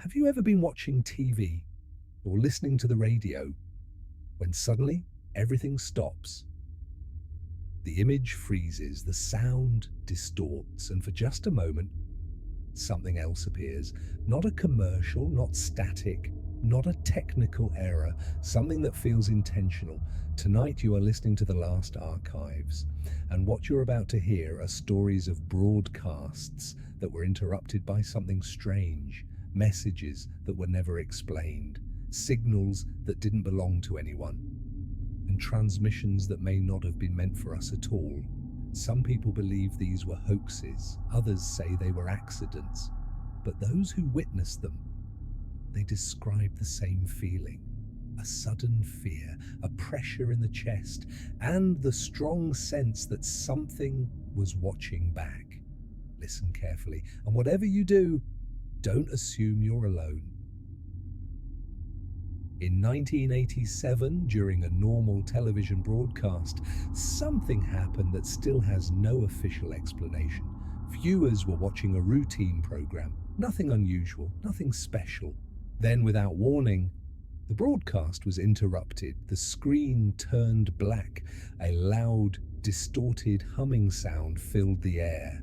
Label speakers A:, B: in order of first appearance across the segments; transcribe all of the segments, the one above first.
A: Have you ever been watching TV or listening to the radio when suddenly everything stops? The image freezes, the sound distorts, and for just a moment, something else appears. Not a commercial, not static, not a technical error, something that feels intentional. Tonight you are listening to The Last Archives, and what you're about to hear are stories of broadcasts that were interrupted by something strange, messages that were never explained, signals that didn't belong to anyone, and transmissions that may not have been meant for us at all. Some people believe these were hoaxes, others say they were accidents, but those who witnessed them, they describe the same feeling. A sudden fear, a pressure in the chest, and the strong sense that something was watching back. Listen carefully, and whatever you do, don't assume you're alone. In 1987, during a normal television broadcast, something happened that still has no official explanation. Viewers were watching a routine program, nothing unusual, nothing special. Then, without warning, the broadcast was interrupted. The screen turned black. A loud, distorted humming sound filled the air.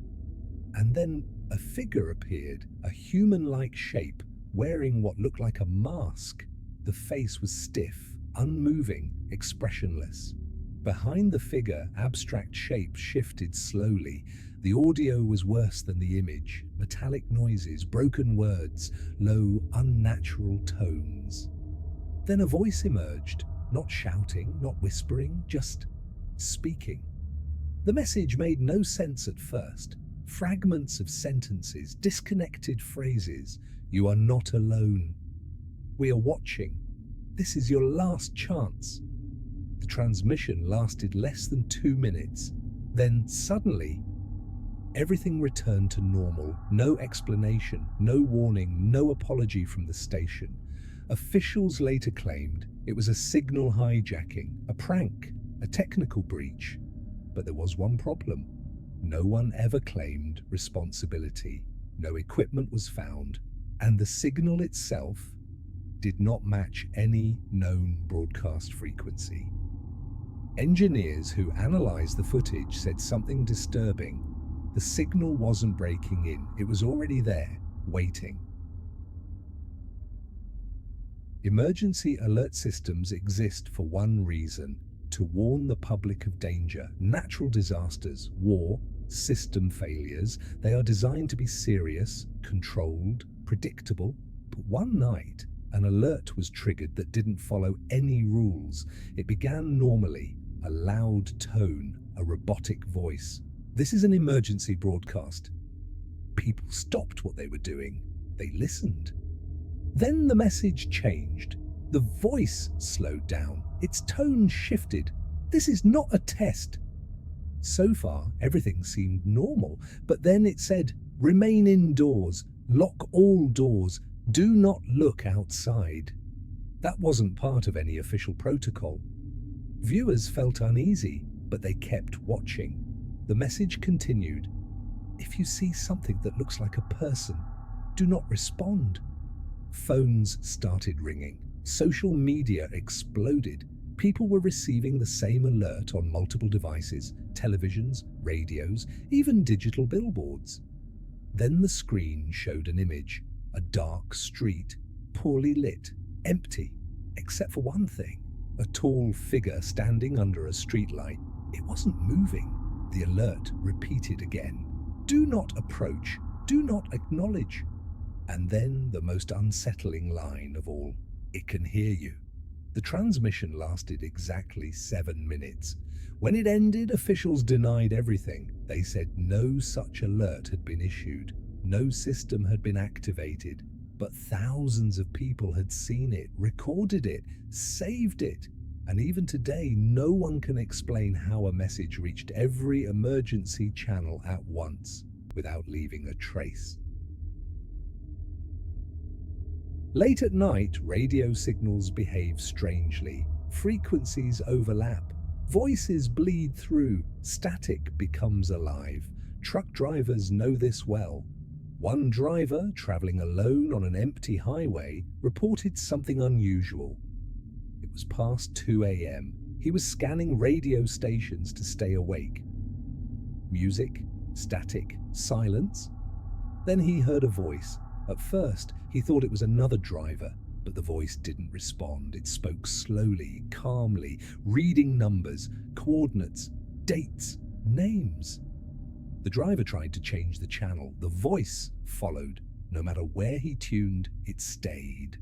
A: And then a figure appeared, a human-like shape, wearing what looked like a mask. The face was stiff, unmoving, expressionless. Behind the figure, abstract shapes shifted slowly. The audio was worse than the image. Metallic noises, broken words, low, unnatural tones. Then a voice emerged, not shouting, not whispering, just speaking. The message made no sense at first. Fragments of sentences, disconnected phrases. You are not alone. We are watching. This is your last chance. The transmission lasted less than 2 minutes. Then suddenly, everything returned to normal. No explanation, no warning, no apology from the station. Officials later claimed it was a signal hijacking, a prank, a technical breach. But there was one problem. No one ever claimed responsibility. No equipment was found, and the signal itself did not match any known broadcast frequency. Engineers who analyzed the footage said something disturbing. The signal wasn't breaking in. It was already there, waiting. Emergency alert systems exist for one reason: to warn the public of danger. Natural disasters, war, system failures, they are designed to be serious, controlled, predictable. But one night, an alert was triggered that didn't follow any rules. It began normally, a loud tone, a robotic voice. This is an emergency broadcast. People stopped what they were doing. They listened. Then the message changed. The voice slowed down. Its tone shifted. This is not a test. So far, everything seemed normal, but then it said, remain indoors, lock all doors, do not look outside. That wasn't part of any official protocol. Viewers felt uneasy, but they kept watching. The message continued. If you see something that looks like a person, do not respond. Phones started ringing. Social media exploded. People were receiving the same alert on multiple devices, televisions, radios, even digital billboards. Then the screen showed an image, a dark street, poorly lit, empty, except for one thing, a tall figure standing under a streetlight. It wasn't moving. The alert repeated again. Do not approach, do not acknowledge. And then the most unsettling line of all, it can hear you. The transmission lasted exactly 7 minutes. When it ended, officials denied everything. They said no such alert had been issued, no system had been activated, but thousands of people had seen it, recorded it, saved it. And even today, no one can explain how a message reached every emergency channel at once without leaving a trace. Late at night, radio signals behave strangely. Frequencies overlap. Voices bleed through. Static becomes alive. Truck drivers know this well. One driver, traveling alone on an empty highway, reported something unusual. It was past 2 a.m. He was scanning radio stations to stay awake. Music, static, silence. Then he heard a voice. At first, he thought it was another driver, but the voice didn't respond. It spoke slowly, calmly, reading numbers, coordinates, dates, names. The driver tried to change the channel. The voice followed. No matter where he tuned, it stayed.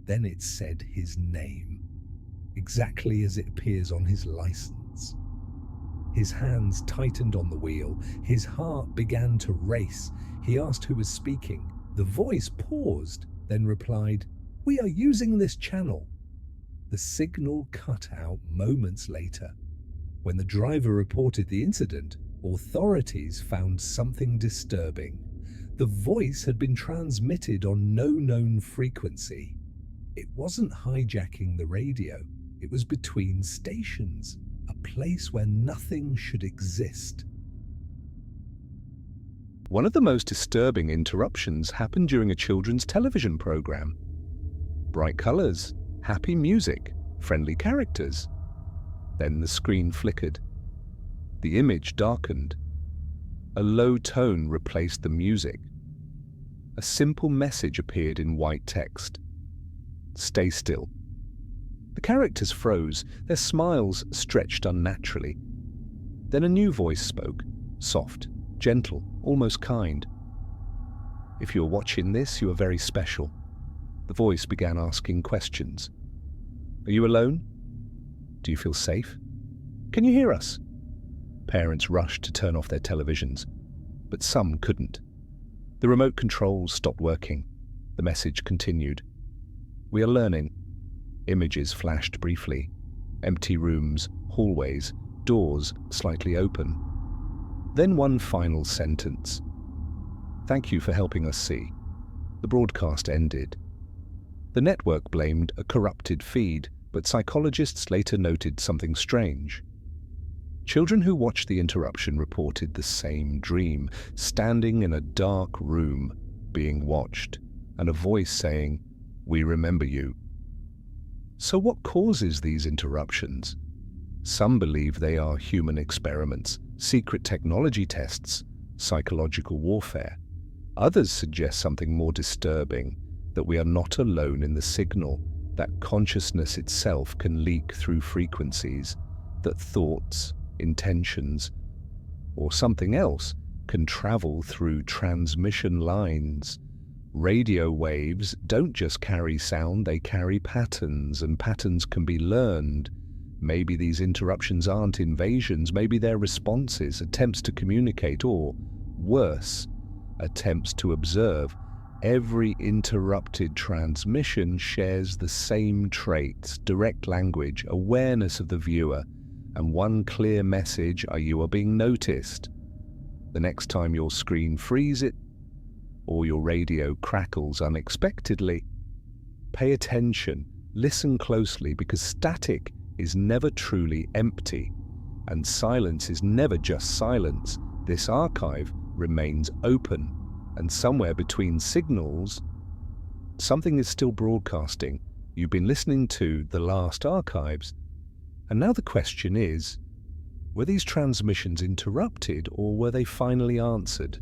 A: Then it said his name, exactly as it appears on his license. His hands tightened on the wheel. His heart began to race. He asked who was speaking. The voice paused, then replied, "We are using this channel." The signal cut out moments later. When the driver reported the incident, authorities found something disturbing. The voice had been transmitted on no known frequency. It wasn't hijacking the radio. It was between stations, a place where nothing should exist.
B: One of the most disturbing interruptions happened during a children's television program. Bright colors, happy music, friendly characters. Then the screen flickered. The image darkened. A low tone replaced the music. A simple message appeared in white text. "Stay still." The characters froze, their smiles stretched unnaturally. Then a new voice spoke, soft, gentle, almost kind. "If you are watching this, you are very special." The voice began asking questions. "Are you alone? Do you feel safe? Can you hear us?" Parents rushed to turn off their televisions, but some couldn't. The remote controls stopped working. The message continued. "We are learning." Images flashed briefly. Empty rooms, hallways, doors slightly open. Then one final sentence. "Thank you for helping us see." The broadcast ended. The network blamed a corrupted feed, but psychologists later noted something strange. Children who watched the interruption reported the same dream, standing in a dark room, being watched, and a voice saying, "We remember you." So what causes these interruptions? Some believe they are human experiments, secret technology tests, psychological warfare. Others suggest something more disturbing, that we are not alone in the signal, that consciousness itself can leak through frequencies, that thoughts, intentions, or something else can travel through transmission lines. Radio waves don't just carry sound, they carry patterns, and patterns can be learned. Maybe these interruptions aren't invasions, maybe they're responses, attempts to communicate, or, worse, attempts to observe. Every interrupted transmission shares the same traits: direct language, awareness of the viewer, and one clear message: you are being noticed. The next time your screen freezes or your radio crackles unexpectedly, pay attention, listen closely, because static is never truly empty, and silence is never just silence. This archive remains open, and somewhere between signals, something is still broadcasting. You've been listening to The Last Archives, and now the question is, were these transmissions interrupted or were they finally answered?